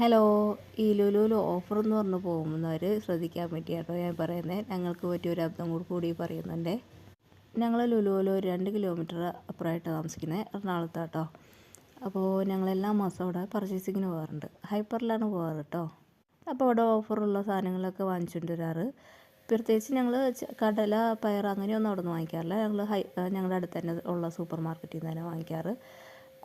Hello. ഈ ലുലുവിൽ offer എന്ന് പറഞ്ഞ് പോകുന്നവർ ശ്രദ്ധിക്കാൻ പറ്റിയാട്ടോ ഞാൻ പറയുന്നത്. ഞങ്ങൾക്ക് പറ്റിയൊരു അബദ്ധം കൂടി പറയുന്നുണ്ട്. ഞങ്ങൾ ലുലുവിൽ ഒരു 2 കിലോമീറ്റർ അപ്പുറമായിട്ട് താമസിക്കുന്നത്, എറണാകുളത്താട്ടോ. അപ്പോൾ ഞങ്ങളെല്ലാ മാസവും അവിടെ പർച്ചേസിങ്ങിന് പോകാറുണ്ട്. ഹൈപ്പറിലാണ് പോകാറ് കേട്ടോ. അപ്പോൾ അവിടെ ഓഫറുള്ള സാധനങ്ങളൊക്കെ വാങ്ങിച്ചുകൊണ്ട് വരാറ്. പ്രത്യേകിച്ച് ഞങ്ങൾ കടല, പയർ അങ്ങനെയൊന്നും അവിടെ നിന്ന് വാങ്ങിക്കാറില്ല. ഞങ്ങളുടെ അടുത്ത് തന്നെ ഉള്ള സൂപ്പർ മാർക്കറ്റിൽ നിന്ന് തന്നെ വാങ്ങിക്കാറ്.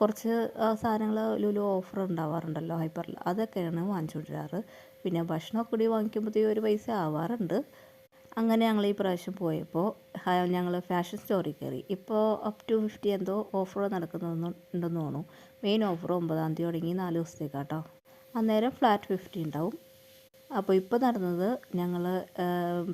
കുറച്ച് സാധനങ്ങൾ ലുലു ഓഫർ ഉണ്ടാവാറുണ്ടല്ലോ ഹൈപ്പറിൽ, അതൊക്കെയാണ് വാങ്ങിച്ചുകൊണ്ടിരാറ്. പിന്നെ ഭക്ഷണമൊക്കെ കൂടി വാങ്ങിക്കുമ്പോഴത്തേക്കും ഒരു പൈസ ആവാറുണ്ട്. അങ്ങനെ ഞങ്ങൾ ഈ പ്രാവശ്യം പോയപ്പോൾ ഞങ്ങൾ ഫാഷൻ സ്റ്റോറിൽ കയറി. ഇപ്പോൾ അപ് ടു 50 എന്തോ ഓഫർ നടക്കുന്നുണ്ടെന്ന് തോന്നുന്നു. മെയിൻ ഓഫർ 9-ാം തീയതി തുടങ്ങി 4 ദിവസത്തേക്കാട്ടോ. അന്നേരം ഫ്ലാറ്റ് 50 ഉണ്ടാവും. അപ്പോൾ ഇപ്പോൾ നടന്നത്, ഞങ്ങൾ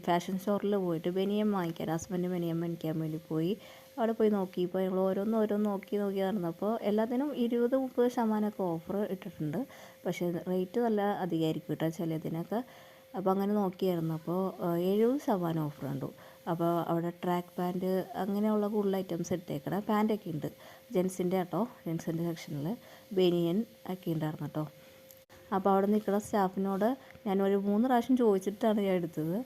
ഫാഷൻ സ്റ്റോറിൽ പോയിട്ട് ബനിയൻ വാങ്ങിക്കാൻ, ഹസ്ബൻഡ് ബനിയൻ മേടിക്കാൻ വേണ്ടി പോയി. അവിടെ പോയി നോക്കിയപ്പോൾ ഞങ്ങൾ ഓരോന്ന് നോക്കി നടന്നപ്പോൾ എല്ലാത്തിനും 20-30% ഓഫർ ഇട്ടിട്ടുണ്ട്. പക്ഷേ റേറ്റ് നല്ല അധികമായിരിക്കും കേട്ടോ ചിലതിനൊക്കെ. അപ്പോൾ അങ്ങനെ നോക്കിയായിരുന്നപ്പോൾ 70% ഓഫർ കണ്ടു. അപ്പോൾ അവിടെ ട്രാക്ക് പാൻറ്റ് അങ്ങനെയുള്ള കൂടുതൽ ഐറ്റംസ് എടുത്തേക്കണ പാൻറ്റൊക്കെ ഉണ്ട്. ജെൻസിൻ്റെ കേട്ടോ, ജെൻസിൻ്റെ സെക്ഷനിൽ ബനിയൻ ഒക്കെ ഉണ്ടായിരുന്നു കേട്ടോ. അപ്പോൾ അവിടെ നിൽക്കുന്ന സ്റ്റാഫിനോട് ഞാനൊരു 3 പ്രാവശ്യം ചോദിച്ചിട്ടാണ് ഞാൻ എടുത്തത്.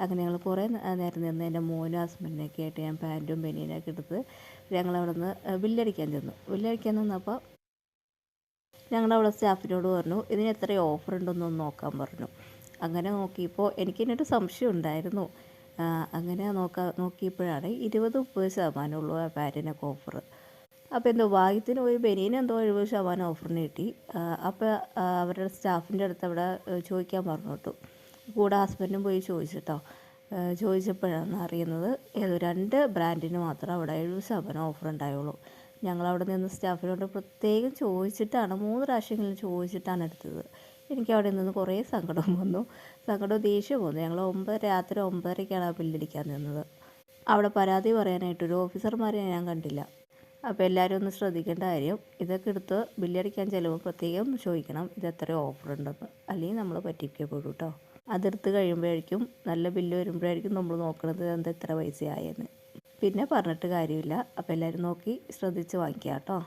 അങ്ങനെ ഞങ്ങൾ കുറേ നേരം നിന്ന് എൻ്റെ മോനും ഹസ്ബൻഡിനൊക്കെ ആയിട്ട് ഞാൻ പാൻറ്റും ബനിയനൊക്കെ എടുത്ത് ഞങ്ങളവിടെ നിന്ന് ബില്ലടിക്കാൻ ചെന്നു. ബില്ലടിക്കാൻ നിന്നപ്പോൾ ഞങ്ങളവിടെ സ്റ്റാഫിനോട് പറഞ്ഞു, ഇതിന് എത്ര ഓഫർ ഉണ്ടെന്നൊന്ന് നോക്കാൻ പറഞ്ഞു. അങ്ങനെ നോക്കിയപ്പോൾ എനിക്കിതിനൊരു സംശയം ഉണ്ടായിരുന്നു. അങ്ങനെ നോക്കിയപ്പോഴാണ് 20-30% ഉള്ളൂ ആ പാൻറ്റിനൊക്കെ ഓഫർ. അപ്പോൾ എന്തോ ഭാഗ്യത്തിന് ഒരു ബനിയന് എന്തോ 70% ഓഫറിന് കിട്ടി. അപ്പോൾ അവരുടെ സ്റ്റാഫിൻ്റെ അടുത്ത് അവിടെ ചോദിക്കാൻ പറഞ്ഞു കേട്ടു. കൂടെ ഹസ്ബൻഡും പോയി ചോദിച്ചിട്ടോ. ചോദിച്ചപ്പോഴാണ് അറിയുന്നത്, 2 ബ്രാൻഡിന് മാത്രം അവിടെ 70% ഓഫർ ഉണ്ടായുള്ളൂ. ഞങ്ങളവിടെ നിന്ന് സ്റ്റാഫിനോട് പ്രത്യേകം ചോദിച്ചിട്ടാണ്, 3 പ്രാവശ്യങ്ങളിൽ ചോദിച്ചിട്ടാണ് എടുത്തത്. എനിക്ക് അവിടെ നിന്ന് കുറേ സങ്കടം വന്നു, ദേഷ്യം വന്നു. ഞങ്ങൾ രാത്രി 9:30ക്കാണ് ആ ബില്ലടിക്കാൻ നിന്നത്. അവിടെ പരാതി പറയാനായിട്ടൊരു ഓഫീസർമാരെ ഞാൻ കണ്ടില്ല. അപ്പോൾ എല്ലാവരും ഒന്ന് ശ്രദ്ധിക്കേണ്ട കാര്യം, ഇതൊക്കെ എടുത്ത് ബില്ലടിക്കാൻ ചിലവ് പ്രത്യേകം ചോദിക്കണം, ഇതെത്ര ഓഫർ ഉണ്ടെന്ന്. അല്ലെങ്കിൽ നമ്മൾ പറ്റിക്കപ്പെടും കേട്ടോ. അതെടുത്ത് കഴിയുമ്പോഴായിരിക്കും, നല്ല ബില്ല് വരുമ്പോഴായിരിക്കും നമ്മൾ നോക്കണത് എന്താ എത്ര പൈസ ആയെന്ന്. പിന്നെ പറഞ്ഞിട്ട് കാര്യമില്ല. അപ്പോൾ എല്ലാവരും നോക്കി ശ്രദ്ധിച്ച് വാങ്ങിക്കുക കേട്ടോ.